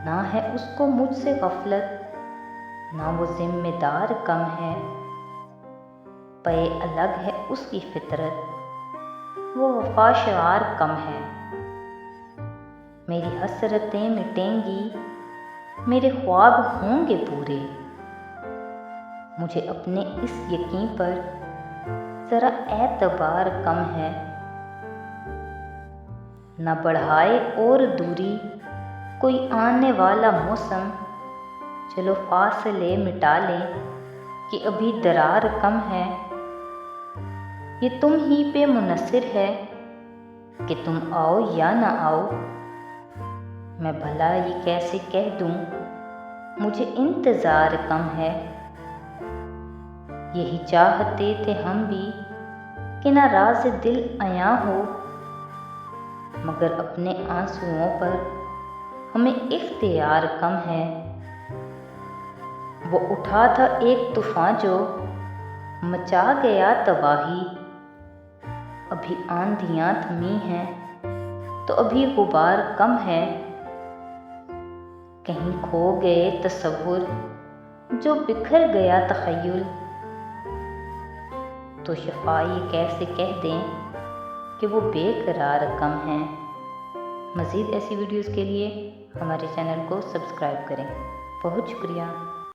ना है उसको मुझसे गफलत, ना वो जिम्मेदार कम है। पे अलग है उसकी फितरत, वो वफाशवार कम है। मेरी हसरतें मिटेंगी, मेरे ख्वाब होंगे पूरे। मुझे अपने इस यकीन पर ज़रा एतबार कम है। न बढ़ाए और दूरी कोई आने वाला मौसम, चलो फासले मिटा लें कि अभी दरार कम है। ये तुम ही पे मुनसिर है कि तुम आओ या ना आओ। मैं भला ये कैसे कह दूं, मुझे इंतज़ार कम है। यही चाहते थे हम भी कि ना राज दिल आया हो, मगर अपने आंसुओं पर हमें इख्तियार कम है। वो उठा था एक तूफान जो मचा गया तबाही। अभी आंधियां थमी हैं तो अभी गुबार कम है। कहीं खो गए तसव्वुर जो बिखर गया तख़य्युल, तो शफ़ा ये कैसे कह दें कि वो बेकरार कम है। मज़ीद ऐसी वीडियोज़ के लिए हमारे चैनल को सब्सक्राइब करें। बहुत शुक्रिया।